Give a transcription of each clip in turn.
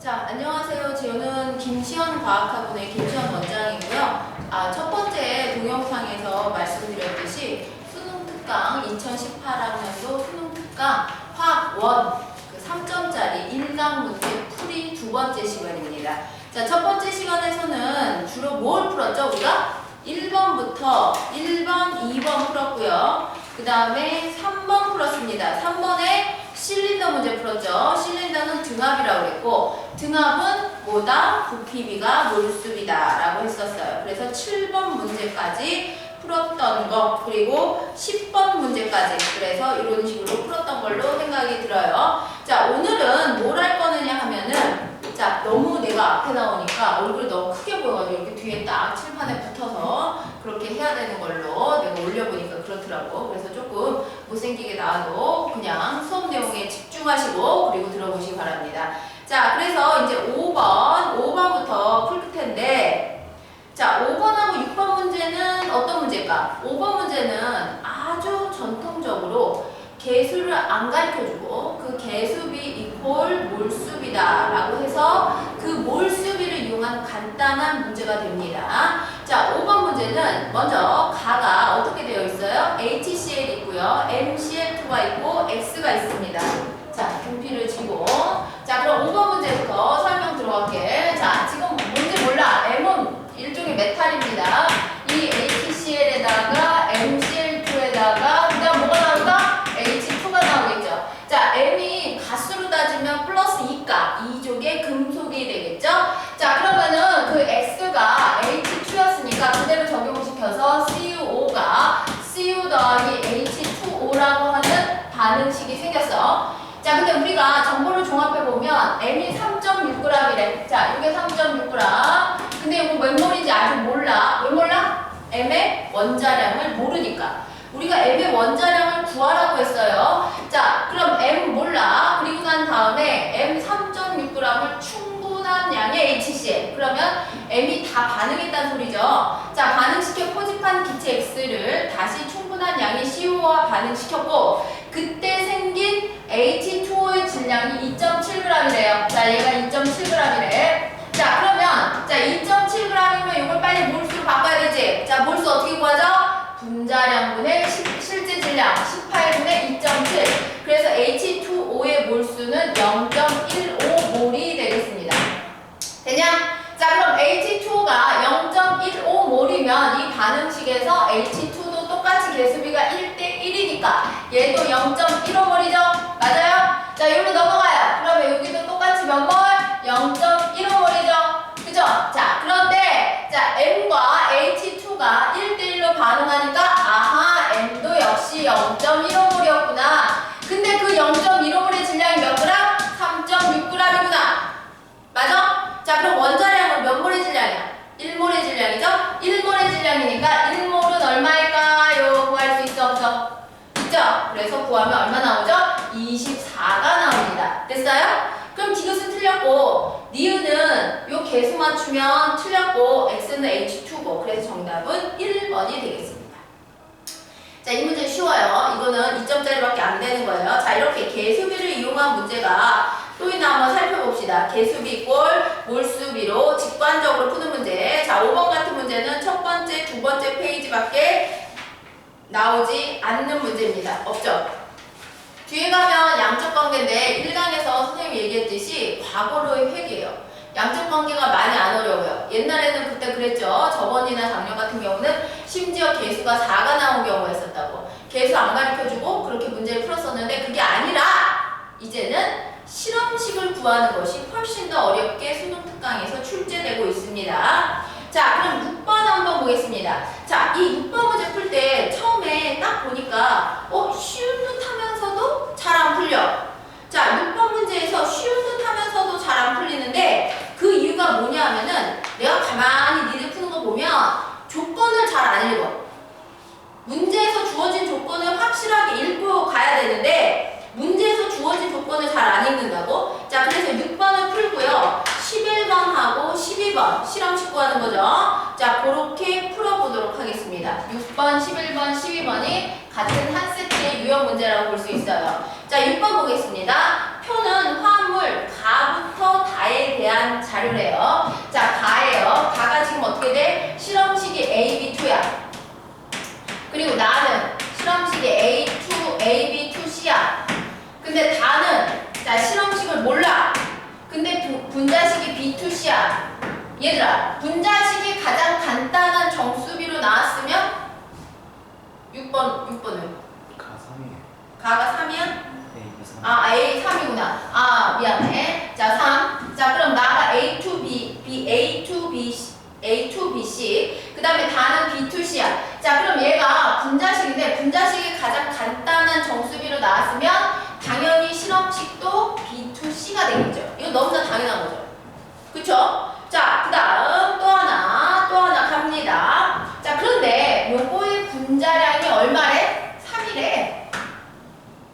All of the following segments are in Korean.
자, 안녕하세요. 저는 김시현 과학학원의 김시현 원장이고요. 첫 번째 동영상에서 말씀드렸듯이 수능 특강 2018학년도 수능 특강 화학 1 3점짜리 1강 문제 풀이 두 번째 시간입니다. 자, 첫 번째 시간에서는 주로 뭘 풀었죠? 우리가 1번부터 1번, 2번 풀었고요. 그 다음에 3번 풀었습니다. 3번에 실린더 문제 풀었죠. 실린더는 등압이라고 그랬고 등압은 뭐다? 부피비가 몰수비다 라고 했었어요. 그래서 7번 문제까지 풀었던 거, 그리고 10번 문제까지, 그래서 이런 식으로 풀었던 걸로 생각이 들어요. 자, 오늘은 뭘 할 거느냐 하면은, 자, 너무 내가 앞에 나오니까 얼굴이 너무 크게 보여가지고 이렇게 뒤에 딱 칠판에 붙어서 그렇게 해야 되는 걸로 내가 올려보니까 그렇더라고. 그래서 조금 못생기게 나와도 그냥 수업 내용에 집중하시고 그리고 들어보시기 바랍니다. 자, 그래서 이제 5번부터 풀 텐데, 자, 5번하고 6번 문제는 어떤 문제일까? 5번 문제는 아주 전통적으로 개수를 안 가르쳐주고 그 개수비 이퀄 몰수비다 라고 해서 그 몰수비를 이용한 간단한 문제가 됩니다. 자, 5번 문제는 먼저 가가 어떻게 되어 있어요? HCl 있고요. MCl2가 있고 X가 있습니다. 자, 분필을 쥐고, 자, 그럼 5번 문제부터 설명 들어갈게. 자, 지금 문제 몰라. M은 일종의 메탈입니다. 이 HCl에다가 MCl2에다가 그 다음 뭐가 나올까? H2가 나오겠죠. 자, M이 가수로 따지면 플러스 2가 2족의 금속이 되겠죠. 자, 그러면은 그 X가 H2였으니까 그대로 적용을 시켜서 CuO가 Cu 더하기 H2O라고 하는 반응식이 생겼어. 자, 근데 우리가 정보를 종합해보면 M이 3.6g이래. 자, 이게 3.6g. 근데 이거 몇 몰인지 아직 몰라. 왜 몰라? M의 원자량을 모르니까. 우리가 M의 원자량을 구하라고 했어요. 자, 그럼 M 몰라. 그리고 난 다음에 M 3.6g을 충분한 양의 HCl. 그러면 M이 다 반응했다는 소리죠. 자, 반응시켜 포집한 기체 X를 다시 충분한 양의 CO와 반응시켰고, 그때 생긴 H2O의 질량이 2.7g이래요. 자, 얘가 2.7g이래. 자, 그러면 자 2.7g이면 이걸 빨리 몰수로 바꿔야 되지. 자, 몰수 어떻게 구하죠? 분자량분의 실제 질량 18분의 2.7. 그래서 H2O의 몰수는 0.15몰이 되겠습니다. 되냐? 자, 그럼 H2O가 0.15몰이면 이 반응식에서 H2도 똑같이 개수비가 1대1이니까 얘도 0.15몰이죠? 맞아요? 자, 여기로 넘어가요. 그러면 여기도 똑같이 몇 몰? 0.15몰이죠? 그죠? 자, 그런데 자, M과 H2가 1대1로 반응하니까 아하, M도 역시 0.15몰이었구나. 근데 그 0.15몰의 질량이 몇 그램? 3.6g이구나. 맞아? 자, 그럼 원자량은 몇 몰의 질량이야? 1몰의 질량이죠? 1몰의 질량이니까 1몰은 얼마일까요? 구할 수 있어 없어? 있죠? 그래서 구하면 얼마 나오죠? 24가 나옵니다. 됐어요? 그럼 디귿은 틀렸고 니은은 요 개수 맞추면 틀렸고 X는 H2고, 그래서 정답은 1번이 되겠습니다. 자, 이 문제 쉬워요. 이거는 2점짜리밖에 안 되는 거예요. 자, 이렇게 개수비를 이용한 문제가 또 있나 한번 살펴봅시다. 개수비 꼴 몰수비로 직관적으로 푸는 문제. 자, 5번 같은 문제는 첫 번째, 두 번째 페이지밖에 나오지 않는 문제입니다. 없죠? 뒤에 가면 양적 관계인데 1강에서 선생님이 얘기했듯이 과거로의 회계예요. 양적 관계가 많이 안 어려워요. 옛날에는 그때 그랬죠. 저번이나 작년 같은 경우는 심지어 개수가 4가 나온 경우가 있었다고. 개수 안 가르쳐주고 그렇게 문제를 풀었었는데 그게 아니라 이제는 실험식을 구하는 것이 훨씬 더 어렵게 수능 특강에서 출제되고 있습니다. 자, 그럼 6번 한번 보겠습니다. 자, 이 6번 문제 풀 때 처음에 딱 보니까 쉬운 듯 하면서도 잘 안 풀려. 자, 6번 문제에서 쉬운 듯 하면서도 잘 안 풀리는데 그 이유가 뭐냐 하면은 내가 가만히 니들 푸는 거 보면 조건을 잘 안 읽어. 문제에서 주어진 조건을 확실하게 읽고 가야 되는데 문제에서 주어진 조건을 잘 안 읽는다고? 자, 그래서 6번을 풀고요. 11번하고 12번 실험식 구하는 거죠. 자, 그렇게 풀어보도록 하겠습니다. 6번, 11번, 12번이 같은 한 세트의 유형 문제라고 볼 수 있어요. 자, 6번 보겠습니다. 표는 화합물 가부터 다에 가류래요. 자, 가예요. 가가 지금 어떻게 돼? 실험식이 AB2야. 그리고 나는 실험식이 A2, AB2C야. 근데 다는 자 실험식을 몰라. 근데 분자식이 B2C야. 얘들아, 분자식이 가장 간단한 정수비로 나왔으면 6번은 가 3이에요. 가가 3이야? A, B 3. 아, A 3이구나. 아, 미안해. 자, 3. 자, 그럼 나가 A2B, A2BC. 그 다음에 다는 B2C야. 자, 그럼 얘가 분자식인데, 분자식이 가장 간단한 정수비로 나왔으면, 당연히 실험식도 B2C가 되겠죠. 이거 너무나 당연한 거죠. 그쵸? 자, 그 다음 또 하나 갑니다. 자, 그런데 요거의 분자량이 얼마래? 3이래.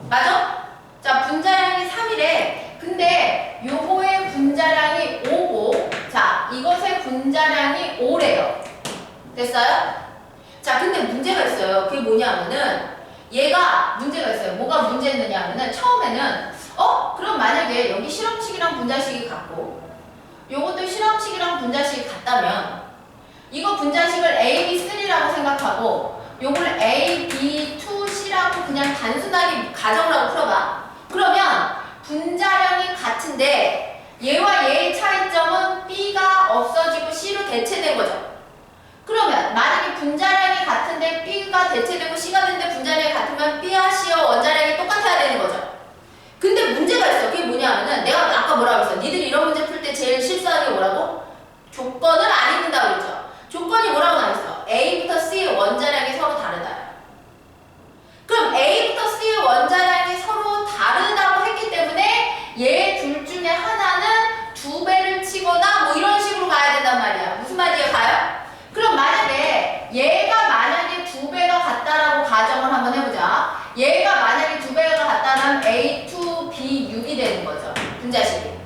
맞아? 자, 분자량이 3이래. 근데 요거의 분자량이 5고, 자, 이것의 분자량이 5래요. 됐어요? 자, 근데 문제가 있어요. 그게 뭐냐면은, 얘가 문제가 있어요. 뭐가 문제였느냐면은, 처음에는, 그럼 만약에 여기 실험식이랑 분자식이 같고, 요것도 실험식이랑 분자식이 같다면, 이거 분자식을 AB3라고 생각하고, 요걸 AB2C라고 그냥 단순하게 가정을 하고 풀어봐. 그러면 분자량이 같은데 얘와 얘의 차이점은 B가 없어지고 C로 대체된 거죠. 그러면 만약에 분자량이 같은데 B가 대체되고 C가 되는데 분자량이 같으면 B와 C와 원자량이 똑같아야 되는 거죠. 근데 문제가 있어. 그게 뭐냐면은 내가 아까 뭐라고 했어? 니들이 이런 문제 풀 때 제일 실수하는 게 뭐라고? 조건을 안 읽는다고 그랬죠. 조건이 뭐라고 나왔어? A부터 C의 원자량이 서로 다르다. 그럼 A부터 C의 원자량이 서로 다르다고 했기 때문에 얘 둘 중에 하나는 2배를 치거나 뭐 이런 식으로 가야 된단 말이야. 무슨 말이에요? 가요? 그럼 만약에 얘가 만약에 2배가 같다라고 가정을 한번 해보자. 얘가 만약에 2배가 같다면 A2B6이 되는 거죠. 분자식이.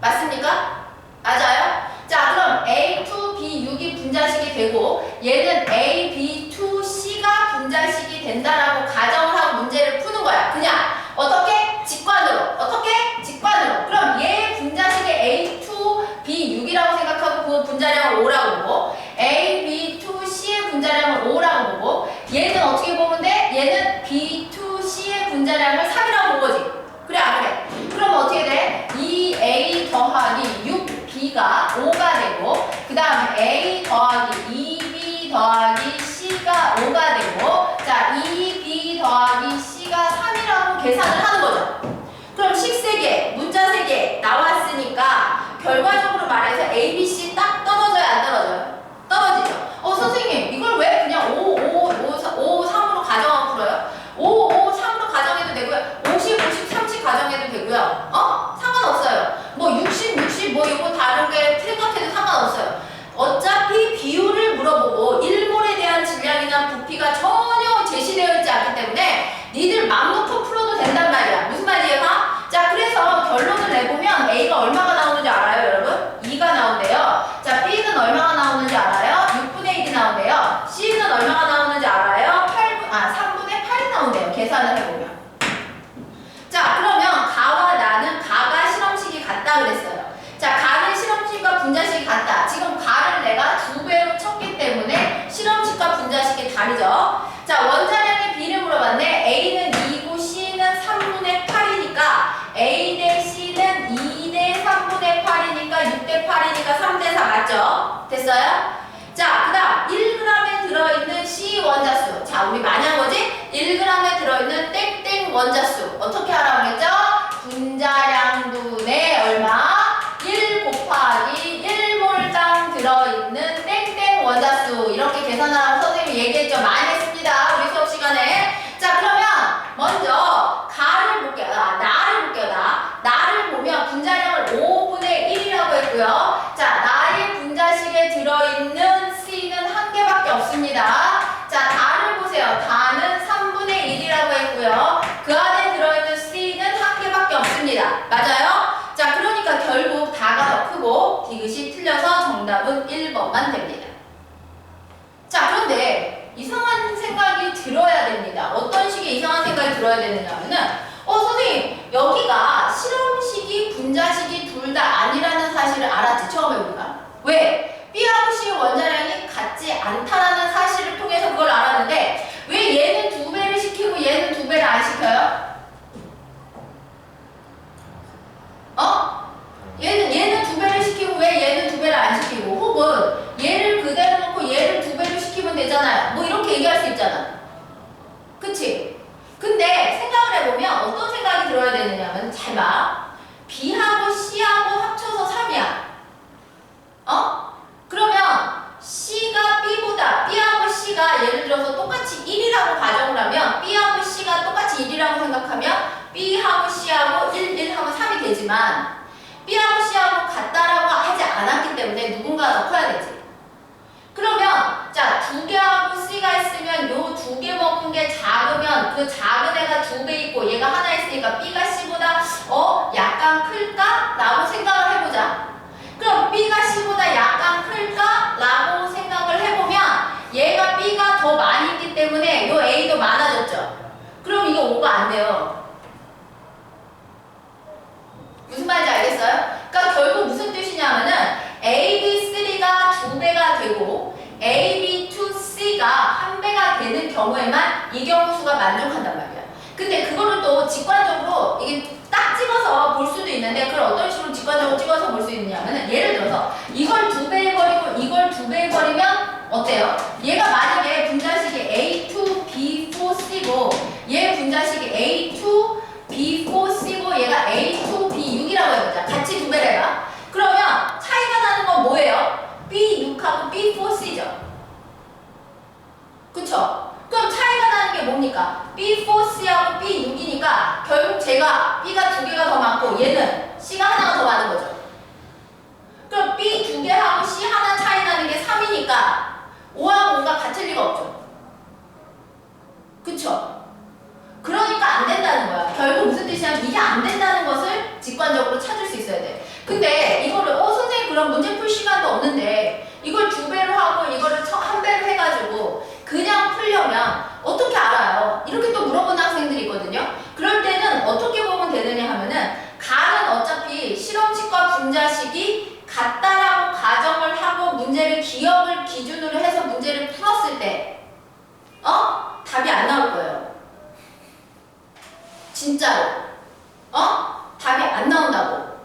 맞습니까? 맞아요? 자, 그럼 A2B6이 분자식이 되고 얘는 AB2C가 분자식이 된다라고 가정을 하고 문제를 푸는 거야. 그냥 어떻게? 직관으로. 어떻게? 직관으로. 그럼 얘 분자식의 A2B6이라고 생각하고 그 분자량을 5라고 보고 AB2C의 분자량을 5라고 보고 얘는 어떻게 보면 돼? 얘는 B2C의 분자량을 3이라고 본 거지. 그래 안 그래? 그럼 어떻게 돼? 2A 더하기 6B가 5가 되고 그 다음에 A 더하기 2B 더하기 C가 5가 되고 자 2B 더하기 C가 3이라고 계산을 하는 거죠. 그럼 식 3개, 문자 3개 나왔으니까 결과적으로 말해서 A, B, C 딱 떨어져요? 안 떨어져요? 떨어지죠. 선생님 이걸 왜 그냥 3으로 가정하고 풀어요? 3으로 가정해도 되고요. 50, 30 가정해도 되고요. 상관없어요. 뭐 60 뭐 이거 다르게 생각해도 상관없어요. 어차피 비율을 물어보고 일몰에 대한 질량이나 부피가 전혀 제시되어 있지 않기 때문에 니들 맘 놓고 풀어도 된단 말이야. 무슨 말이에요? 자, 그래서 결론을 내보면 A가 얼마가 나오는지 알아요, 여러분? 2가 나온대요. 자, B는 얼마가 나오는지 알아요? 6분의 1이 나온대요. C는 얼마가 나오는지 알아요? 3분의 8이 나온대요. 계산을 해보면. 자, 그러면 가와 나는 가가 실험식이 같다 그랬어요. 자, 가는 실험식과 분자식이 같다. 지금 가를 내가 2배로 쳤기 때문에 실험식과 분자식이 다르죠. 자, 원자량의 비를 물어봤네. A는 2고 C는 3분의 8이니까 A 대 C는 2 대 3분의 8이니까 6 대 8이니까 3 대 4 맞죠? 됐어요? 자, 그 다음 1g에 들어있는 C 원자수. 자, 우리 많이 한 거지? 1g에 들어있는 땡땡 원자수. 어떻게 하라고 그랬죠? 분자량분의 얼마? 1 곱하기 1몰당 들어있는 땡땡 원자수. 이렇게 계산하라고 선생님이 얘기했죠. 많이 했습니다. 우리 수업 시간에. 자, 그러면 먼저 가를 볼게요. 나를 볼게요. 나를 보면 분자량을 5분의 1이라고 했고요. 자, 나의 분자식에 들어있는 C는 한 개밖에 없습니다. 자, 다를 보세요. 다는 3분의 1이라고 했고요. 그 안에 들어있는 C는 한 개밖에 없습니다. 맞아요? 자, 그러니까 결국 다가 더 크고 디귿이 틀려서 정답은 1번만 됩니다. 자, 그런데 이상한 생각이 들어야 됩니다. 어떤 식의 이상한 생각이 들어야 되느냐면은 선생님 여기가 실험식이 분자식이 둘 다 아니라는 사실 사실을 알았지, 처음에 우리가. 왜? B하고 C 원자량이 같지 않다라는 사실을 통해서 그걸 알았는데 왜 얘는 2배를 시키고 얘는 2배를 안 시켜요? 얘는 2배를 시키고 왜 얘는 2배를 안 시키고, 혹은 얘를 그대로 놓고 얘를 2배로 시키면 되잖아요. 뭐 이렇게 얘기할 수 있잖아. 그치? 근데 생각을 해보면 어떤 생각이 들어야 되느냐면, 잘 봐. B하고 C하고 합쳐서 3이야. 그러면 C가 B하고 C가 예를 들어서 똑같이 1이라고 가정을 하면, B하고 C가 똑같이 1이라고 생각하면 B하고 C하고 1 하면 3이 되지만, B하고 C하고 같다라고 하지 않았기 때문에 누군가 더 커야 되지. 그러면 자, 2개하고 C가 있으면 요 2개 먹은 게 작으면 그 작은 애가 2배 있고 얘가 하나 있으니까 B가 C보다 약간 클까? 라고 생각을 해보자. 그럼 B가 C보다 약간 클까? 라고 생각을 해보면 얘가 B가 더 많이 있기 때문에 요 A도 많아졌죠. 그럼 이거 5가 안 돼요. 무슨 말인지 알겠어요? 그러니까 결국 무슨 뜻이냐면은 AB3가 2배가 되고 AB2C가 1배가 되는 경우에만 이 경우 수가 만족한단 말이야. 근데 그거를 또 직관적으로 이게 딱 찍어서 볼 수도 있는데, 그걸 어떤 식으로 직관적으로 찍어서 볼 수 있느냐면은, 예를 들어서 이걸 2배 해버리고 이걸 2배 해버리면 어때요? 얘가 만약에 분자식이 A2B4C고 얘 분자식이 A2B4C고 얘가 A2B6이라고 해보자. 같이 2배를 해봐. 그러면 차이가 나는 건 뭐예요? B6하고 B4C죠. 그쵸? 그럼 차이가 나는 게 뭡니까? B4C하고 B6이니까 결국 제가 B가 2개가 더 많고 얘는 C가 하나가 더 많은 거죠. 그럼 B 2개하고 C 하나 차이 나는 게 3이니까 5하고 5가 같을 리가 없죠. 그쵸? 그러니까 안 된다는 거야. 결국 무슨 뜻이냐면 이게 안 된다는 것을 직관적으로 찾을 수 있어야 돼. 근데 이거를 선생님 그럼 문제 풀 시간도 없는데 이걸 2배로 하고 이거를 1배로 해가지고 그냥 풀려면 어떻게 알아요? 이렇게 또 물어보는 학생들이 있거든요. 그럴 때는 어떻게 보면 되느냐 하면은, 가는 어차피 실험식과 분자식이 같다라고 가정을 하고 문제를 기억을 기준으로 해서 문제를 풀었을 때 답이 안 나올 거예요. 진짜로. 답이 안 나온다고.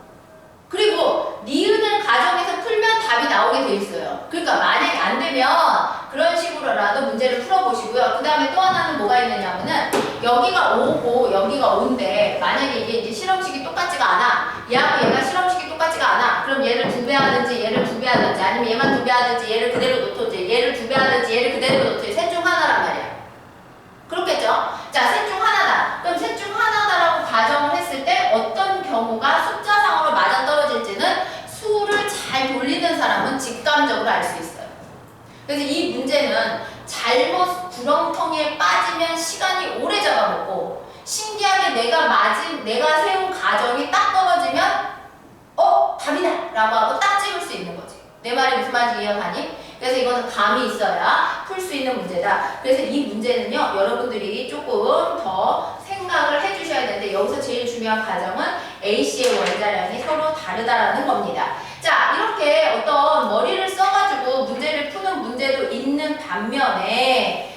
그리고 니은을 가정해서 풀면 답이 나오게 돼 있어요. 그러니까 만약에 안 되면 그런 식으로라도 문제를 풀어보시고요. 그 다음에 또 하나는 뭐가 있느냐면은, 여기가 5고 여기가 5인데 만약에 이게 이제 실험식이 똑같지가 않아. 얘하고 얘가 실험식이 똑같지가 않아. 그럼 얘를 2배 하든지 얘를 2배 하든지 아니면 얘만 2배 하든지 얘를 그대로 놓든지 얘를 2배 하든지 얘를 그대로 놓든지 셋 중 하나란 말이야. 그렇겠죠? 자, 셋 중 하나다. 그럼 셋 중 하나다라고 가정을 했을 때 어떤 경우가 숫자상으로 맞아떨어질지는 수를 잘 돌리는 사람은 직감적으로 알 수 있어요. 그래서 이 문제는 잘못 구렁텅이에 빠지면 시간이 오래 잡아먹고, 신기하게 내가 세운 가정이 딱 떨어지면 답이다! 라고 하고 딱 찍을 수 있는 거지. 내 말이 무슨 말인지 이해가니? 그래서 이거는 감이 있어야 풀 수 있는 문제다. 그래서 이 문제는요, 여러분들이 조금 더 생각을 해주셔야 되는데, 여기서 제일 중요한 가정은 A씨의 원자량이 서로 다르다라는 겁니다. 자, 이렇게 어떤 머리를 써가지고 문제를 푸는 문제도 있는 반면에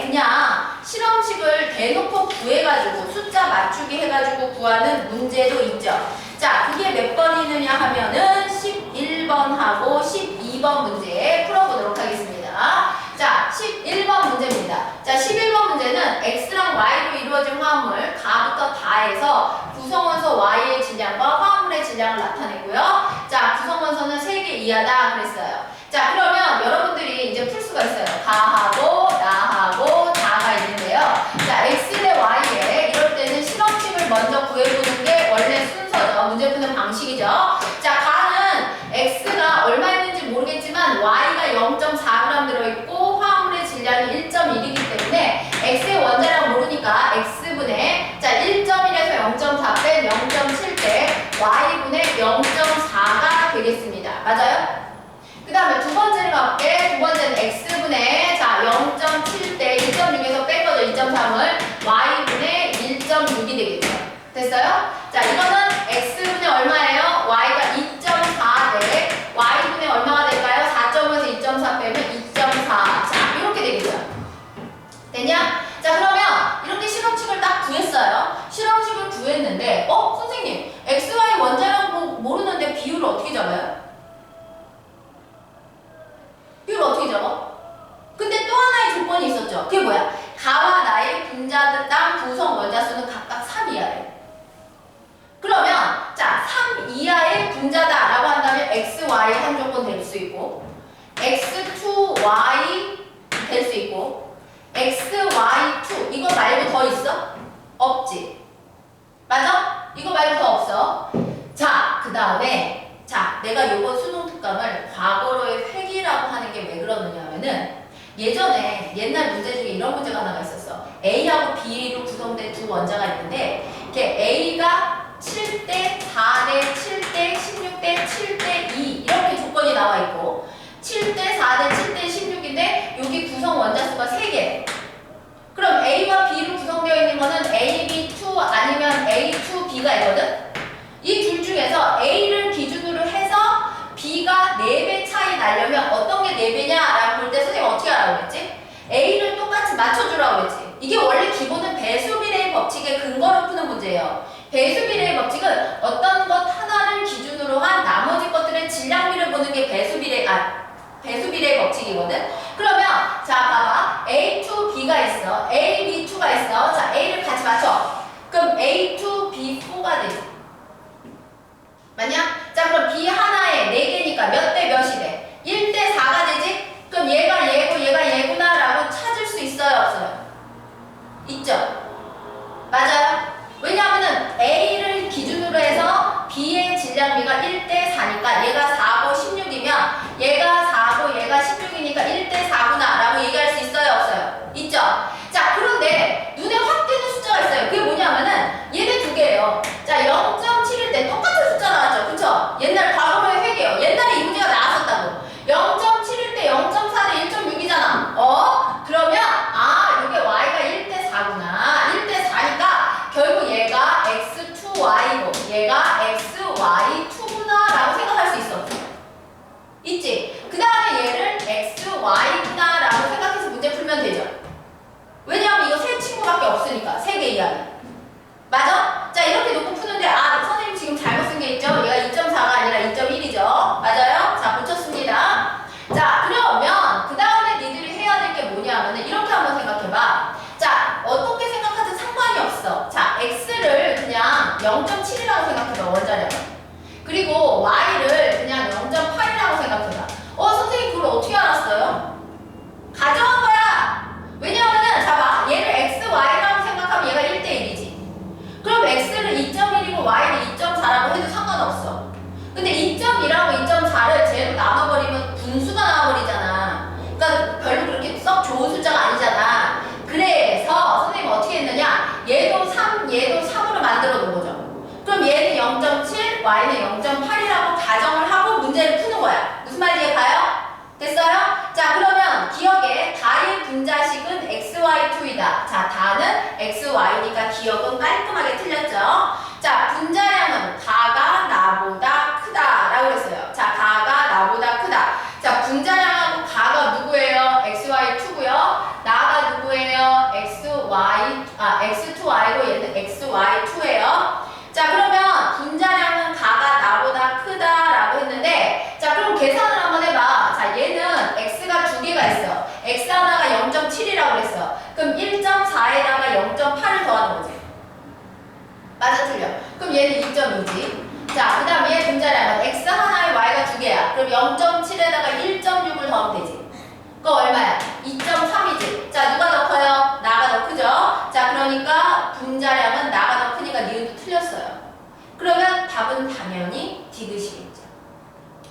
그냥 실험식을 대놓고 구해가지고 숫자 맞추기 해가지고 구하는 문제도 있죠. 자, 그게 몇 번이느냐 하면은 11번하고 12번 문제 풀어보도록 하겠습니다. 자, 11번 문제입니다. 자, 11번 문제는 X랑 Y로 이루어진 화합물 가부터 다해서 구성원소 Y의 질량과 화합물의 질량을 나타내고요. 자, 구성원소는 3개 이하다 그랬어요. 자, 그러면 여러분들이 이제 풀 수가 있어요. 가하고 나하고 다가 있는데요. 자, X 대 Y에 이럴 때는 실험식을 먼저 구해보는 게 원래 순서죠. 문제 푸는 방식이죠. 자, 가는 X가 얼마 있는지 모르겠지만 Y가 0.4g 들어있고 화합물의 질량이 1.1이기 때문에 X의 원자량 모르니까 X분의 1.1에서 0.4 뺀 0.7 대 Y분의 0.4가 되겠습니다. 맞아요? 그 다음에 두 번째를 가볼게. 두 번째는 X분의 0.7 대 1.6에서 뺀 거죠. 2.3을 Y분의 1.6이 되겠죠. 됐어요? 자, 이거는 X분의 얼마예요? Y가 2.4 잡아요? 비율 어떻게 잡아? 근데 또 하나의 조건이 있었죠. 그게 뭐야? 가와 나의 분자당 구성 원자수는 각각 3 이하래. 그러면 자, 3 이하의 분자다라고 한다면 x, y 한 조건 될 수 있고 x2, y 될 수 있고 x, y, 2 이거 말고 더 있어? 없지. 맞아? 이거 말고 더 없어. 자, 그 다음에 자, 내가 요거 수능 특강을 과거로의 회귀라고 하는 게 왜 그러느냐 하면은 예전에 옛날 문제 중에 이런 문제가 하나가 있었어. A하고 B로 구성된 두 원자가 있는데 이렇게 A가 7대 4대 7대 16대 7대 2 이렇게 조건이 나와 있고 7대 4대 7대 16인데 여기 구성 원자수가 3개. 그럼 A와 B로 구성되어 있는 거는 AB2 아니면 A2B가 있거든? 이 둘 중에서 A를 기준으로 해서 B가 4배 차이 나려면 어떤 게 4배냐 라고 볼 때 선생님 어떻게 하라고 그랬지? A를 똑같이 맞춰주라고 그랬지. 이게 원래 기본은 배수비례의 법칙에 근거로 푸는 문제예요. 배수비례의 법칙은 어떤 것 하나를 기준으로 한 나머지 것들의 질량비를 보는 게 배수비례의 법칙이거든? 그러면 자 봐봐. A2B가 있어. A, B2가 있어. 자 A를 같이 맞춰. 그럼 A2, B4가 되지. 맞냐? 자 그럼 B 하나에 4개니까 몇 대 몇이 돼? 1대 4가 되지? 그럼 얘가 얘고 얘가 얘구나 라고 찾을 수 있어요 없어요? 있죠? 맞아요? 왜냐하면은 A를 기준으로 해서 B의 질량비가 1대 4니까 얘가 4고 16이면 얘가 4고 얘가 16이니까 1대 4구나 라고 얘기할 수 있어요 없어요? 있죠? 자 그런데 눈에 확 띄는 숫자가 있어요. 그게 뭐냐면은 얘네 두 개예요. 자 0.7일 때 똑같은 숫자 나왔죠. 그쵸? 옛날 과거로의 회계요. 옛날에 이 문제가 나왔었다고. 0.7일 때 0.4 대 1.6이잖아. 그러면 이게 y가 1대 4구나. 1대 4니까 결국 얘가 x2y고 얘가 xy2구나 라고 생각할 수 있어. 있지? 그 다음에 얘를 xy구나 라고 생각해서 문제 풀면 되죠. 왜냐하면 이거 세 친구밖에 없으니까 3개 이하는. 맞아? 자 이렇게 놓고 푸는데 선생님 지금 잘못 쓴 게 있죠? 얘가 2.4가 아니라 2.1이죠? 맞아요? 자 붙였습니다. 자 그러면 그 다음에 니들이 해야 될 게 뭐냐 하면은 이렇게 한번 생각해봐. 자 어떻게 생각하든 상관이 없어. 자 x를 그냥 0.7이라고 생각해봐 원자량. 그리고 y를 그냥 0.8이라고 생각해봐. 선생님 그걸 어떻게 알았어요? 가져온 거야. 왜냐하면은 봐봐 얘를 x, y라고 생각하면 얘가 1대 1이지. 그럼 x를 2.1이고 y를 2.4라고 해도 상관없어. 근데 2.2라고 2.4를 제로 나눠버리면 분수가 나와버리잖아. 그러니까 별로 그렇게 썩 좋은 숫자가 아니잖아. 그래서 선생님이 어떻게 했느냐 얘도 3, 얘도 3으로 만들어 놓은 거죠. 그럼 얘는 0.7, y는 0.8이라고 가정을 하고 문제를 푸는 거야. 무슨 말인지 가요? 됐어요? 자 그러면 기억에 다의 분자식은 xy2이다. 자 다는 xy니까 기억은 깔끔하게 틀렸죠? 자 분자량은 다가 나보다 크다 라고 그랬어요. 자 다가 나보다 크다. 자 분자량하고 가가 누구예요? xy2고요. 나가 누구예요? x2y고 얘는 xy2예요. 자 그러면 분자량은 가가 나보다 크다라고 했는데 자 그럼 계산을 한번 해봐. 자 얘는 x가 2개가 있어. x 하나가 0.7이라고 그랬어. 그럼 1.4에다가 0.8을 더하는 거지. 맞아 틀려? 그럼 얘는 2.2지. 자 그 다음에 얘 분자량은 x 하나에 y가 2개야. 그럼 0.7에다가 1.6을 더하면 되지. 그거 얼마야? 2.3이지. 자 누가 더 커요? 나가 더 크죠? 자 그러니까 분자량은 나가 더 크니까 니은도 틀렸어요. 그러면 답은 당연히 디귿이겠죠.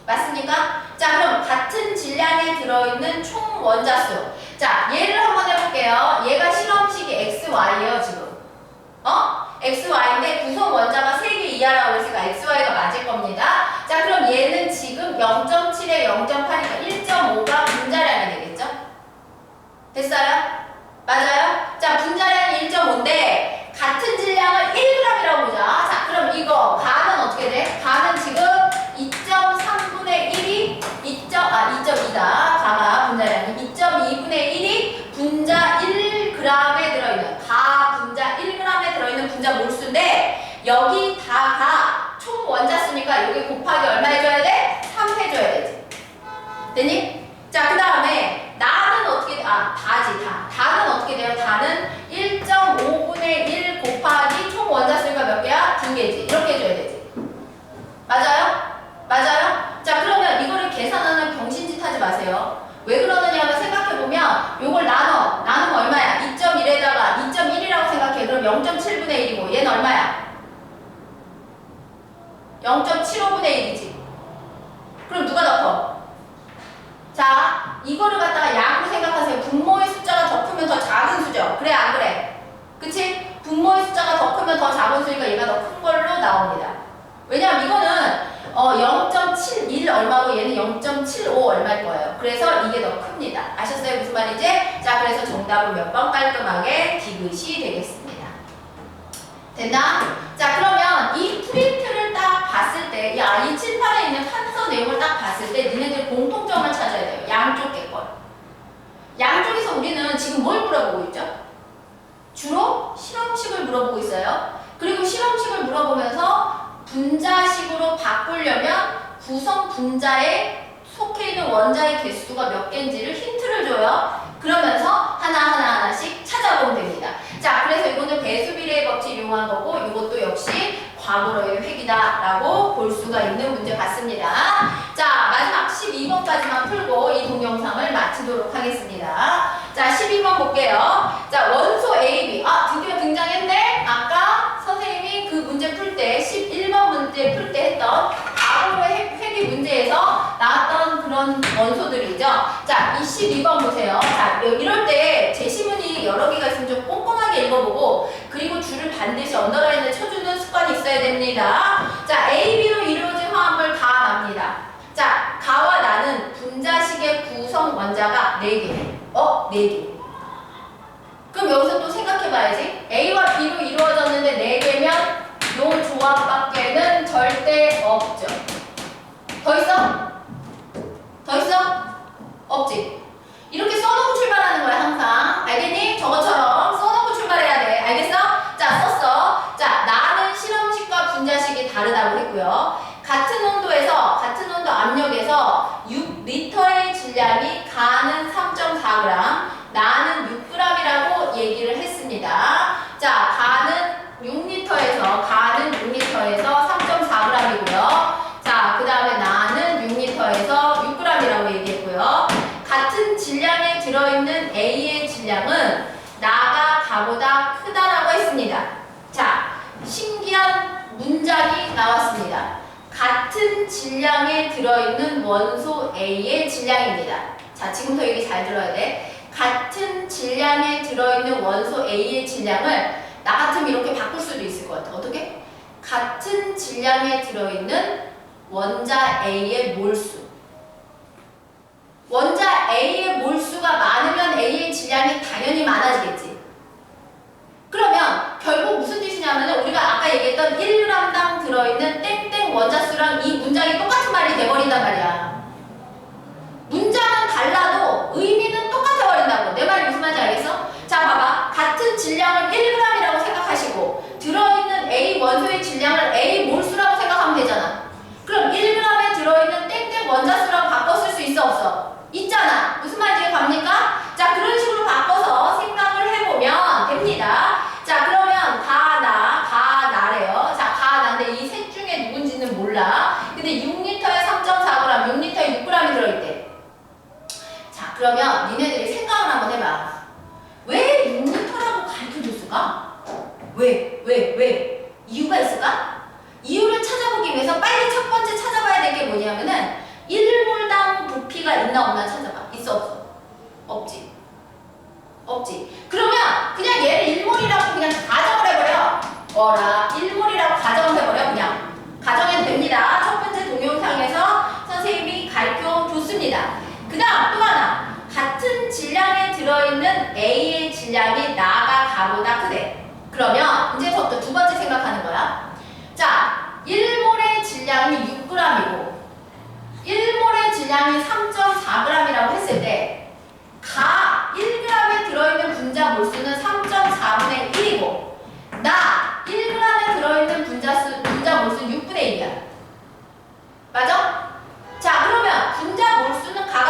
맞습니까? 자 그럼 같은 질량에 들어있는 총 원자수. 자 얘를 한번 해볼게요. 얘가 실험식이 xy예요 지금. xy인데 구성 원자가 3개 이하라고 했으니까 xy가 맞을 겁니다. 자 그럼 얘는 지금 0.7에 0.8이니까 1.5가 분자량이 되겠죠? 됐어요? 맞아요? 자 분자량이 1.5인데 같은 질량을 1g이라고 보자. 자 그럼 이거 가는 어떻게 돼? 가는 지금 2.3분의 1이 2.2다. 가가 분자량이 2.2분의 1이 분자 1g에 들어있는 가 분자 1g에 들어있는 분자 몰수인데 여기 다가 총 원자수니까 여기 곱하기 얼마 해줘야 돼? 됐니? 자, 그 다음에 나는 어떻게 다지. 다는 어떻게 돼요? 다는 1.5분의 1 곱하기 총 원자 수가 몇 개야? 2개지. 이렇게 해줘야 되지. 맞아요? 맞아요? 자, 그러면 이거를 계산하는 병신짓 하지 마세요. 왜 그러느냐면 생각해보면 요걸 나누면 얼마야? 2.1에다가 2.1이라고 생각해. 그럼 0.7분의 1이고 얘는 얼마야? 0.75분의 1이지. 그럼 누가 더 커? 자, 이거를 갖다가 양으로 생각하세요. 분모의 숫자가 더 크면 더 작은 수죠. 그래, 안 그래? 그치? 분모의 숫자가 더 크면 더 작은 수니까 얘가 더 큰 걸로 나옵니다. 왜냐면 이거는 0.71 얼마고 얘는 0.75 얼마일 거예요. 그래서 이게 더 큽니다. 아셨어요? 무슨 말인지? 자, 그래서 정답은 몇 번 깔끔하게 디귿이 되겠습니다. 됐나? 자, 그러면 이 프린트를 딱 봤을 때, 이 칠판에 있는 판서 내용을 딱 봤을 때 니네들 공통점을 찾아야 돼요. 양쪽 객권. 양쪽에서 우리는 지금 뭘 물어보고 있죠? 주로 실험식을 물어보고 있어요. 그리고 실험식을 물어보면서 분자식으로 바꾸려면 구성 분자에 속해 있는 원자의 개수가 몇 개인지를 힌트를 줘요. 그러면서 하나씩 찾아보면 됩니다. 자, 그래서 이거는 배수비례의 법칙 이용한 거고 이것도 역시 과거로의 획이다라고 볼 수가 있는 문제 같습니다. 자, 마지막 12번까지만 풀고 이 동영상을 마치도록 하겠습니다. 자, 12번 볼게요. 자, 원소 AB. 드디어 등장했네? 아까 선생님이 그 문제 풀 때 11번 문제 풀 때 했던 과거로의 회귀 문제에서 나왔던 그런 원소들이죠. 자, 이 12번 보세요. 자, 이럴 때 제시문이 여러 개가 있으면 좀 꼼꼼하게 읽어보고 그리고 줄을 반드시 언더라인을 쳐주는 습관이 있어야 됩니다. 자, AB로 이루어진 화합물 가납니다. 자, 가와 나는 분자식의 구성 원자가 4개. 4개. 그럼 여기서 또 생각해봐야지. A와 B로 이루어졌는데 4개면 요 조합밖에는 절대 없죠. 더 있어? 더 있어? 없지? 이렇게 써놓고 출발하는 거야 항상. 알겠니? 저것처럼 써놓고 출발해야 돼. 알겠어? 자, 썼어. 자, 나는 실험식과 분자식이 다르다고 했고요. 같은 온도 압력에서 6리터의 질량이 가는 3.4g, 나는 6g이라고 얘기를 했습니다. 자, 가는 6리터에서 3.4g이고요. 자, 그 다음에 나는 6리터에서 6g이라고 얘기했고요. 같은 질량에 들어있는 A의 질량은 나가 가보다 크다라고 했습니다. 자, 신기한 문장이 나왔습니다. 같은 질량에 들어있는 원소 A의 질량입니다. 자, 지금부터 얘기 잘 들어야 돼. 같은 질량에 들어있는 원소 A의 질량을 나 같으면 이렇게 바꿀 수도 있을 것 같아. 어떻게? 같은 질량에 들어있는 원자 A의 몰수. 원자 A의 몰수가 많으면 A의 질량이 당연히 많아지겠지. 그러면 결국 무슨 뜻이냐면 우리가 아까 얘기했던 1g당 들어있는 땡땡 원자수랑 이 문장이 똑같은 말이 돼버린단 말이야. 문장은 달라도 의미는 똑같아 버린다고. 내 말이 무슨 말인지 알겠어? 자, 봐봐. 같은 질량을 1g이라고 생각하시고 들어있는 A 원소의 질량을 A 몰수라고 생각하면 되잖아. 그럼 1g에 들어있는 땡땡 원자수라고 바꿔 쓸 수 있어 없어? 있잖아. 무슨 말인지 갑니까? 자, 그런 식으로 바꿔서 생각을 해보면 됩니다. 자, 그러면 가나래요. 자, 가나인데 이 셋 중에 누군지는 몰라. 근데 6리터에 3.4g, 6리터에 6g이 들어있대. 자, 그러면 니네들이 생각을 한번 해봐. 왜 6리터라고 가르쳐줬을까? 왜? 이유가 있을까? 이유를 찾아보기 위해서 빨리 첫 번째 찾아봐야 될 게 뭐냐면은 1몰당 부피가 있나 없나 찾아봐. 있어 없어? 없지. 그러면 그냥 얘를 1몰이라고 그냥 가정을 해버려. 1몰이라고 가정을 해버려. 그냥 가정해도 됩니다. 첫 번째 동영상에서 선생님이 가르쳐줬습니다. 그 다음 또 하나. 같은 질량에 들어있는 A의 질량이 나가 가보다 크대. 그러면 이제부터 두 번째 생각하는 거야. 자, 1몰의 질량이 6g이고 1몰의 질량이 3.4g이라고 했을 때 가 1g에 들어있는 분자 몰수는 3.4분의 1이고 나 1g에 들어있는 분자 몰수는 6분의 1이야. 맞아? 자, 그러면 분자 몰수는 가가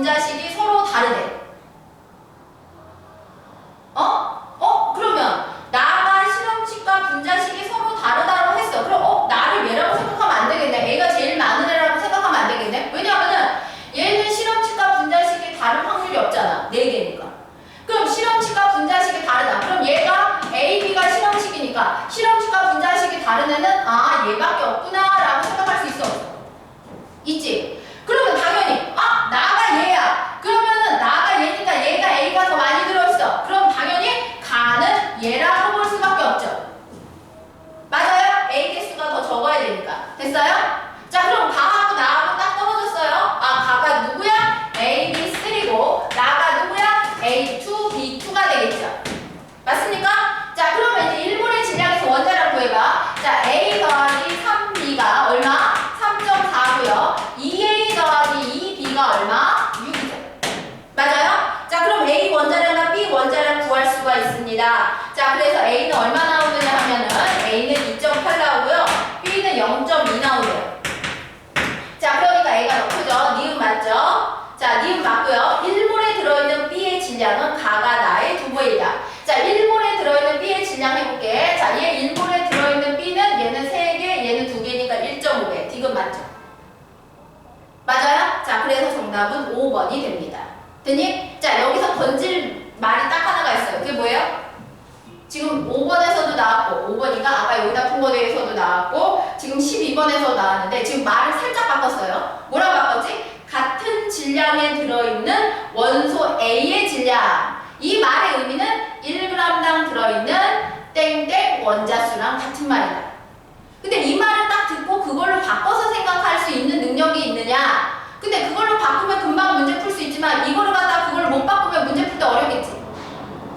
분자식이 서로 다르대. 그러면 나가 실험식과 분자식이 서로 다르다고 했어. 그럼 나를 얘라고 생각하면 안 되겠네. A가 제일 많은 애라고 생각하면 안 되겠네. 왜냐하면은 얘는 실험식과 분자식이 다른 확률이 없잖아. 4개니까. 그럼 실험식과 분자식이 다르다. 그럼 얘가 A, B가 실험식이니까 실험식과 분자식이 다른 애는 얘밖에 없구나 라고 생각할 수 있어. 있지? 그러면 당연히 나가 얘야. 그러면은 나가 얘니까 얘가 A가 더 많이 들어있어. 그럼 당연히 가는 얘라고 볼 수밖에 없죠. 맞아요? A 개수가 더 적어야 되니까. 됐어요? 자, 그럼 가하고 나하고 딱 떨어졌어요. 가가 누구야? A, B, 3고 나가 누구야? A2, B2가 되겠죠. 맞습니까? 자, 그러면 이제 일본의 질량에서 원자량 구해봐. 자, A 더하기 3B가 얼마? 3.4고요. 2A 더하기 2B가 얼마? 6이죠. 맞아요? 자, 그럼 A 원자량과 B 원자량 구할 수가 있습니다. 자, 그래서 A는 얼마 나오느냐 하면은 A는 2.8 나오고요. B는 0.2 나오네요. 자, 그러니까 A가 더 크죠? 니은 맞죠? 자, 니은 맞고요. 1몰에 들어있는 B의 질량은 가가 나의 2배이다. 자, 1몰에 들어있는 B의 질량 해볼게. 자, 얘 1몰에 들어있는 B는 얘는 3개, 얘는 2개니까 1.5배. 디귿 맞죠? 맞아요? 자, 그래서 정답은 5번이 됩니다. 됐니? 자, 여기서 던질 말이 딱 하나가 있어요. 그게 뭐예요? 지금 5번에서도 나왔고 5번이가 아까 여기다 푼 거에서도 나왔고 지금 12번에서 나왔는데 지금 말을 살짝 바꿨어요. 뭐라고 바꿨지? 같은 질량에 들어있는 원소 A의 질량. 이 말의 의미는 1g당 들어있는 땡땡 원자수랑 같은 말이다. 근데 이 말을 딱 듣고 그걸로 바꿔서 생각할 수 있는 능력이 있느냐? 근데 그걸로 바꾸면 금방 문제 풀 수 있지만 이거를 갖다 그걸 못 바꾸면 문제 풀 때 어렵겠지.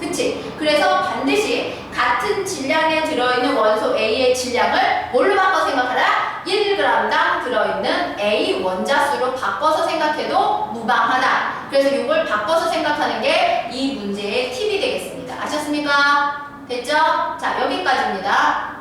그치? 그래서 반드시 같은 질량에 들어있는 원소 A의 질량을 뭘로 바꿔 생각하라? 1g당 들어있는 A 원자수로 바꿔서 생각해도 무방하다. 그래서 이걸 바꿔서 생각하는 게 이 문제의 팁이 되겠습니다. 아셨습니까? 됐죠? 자, 여기까지입니다.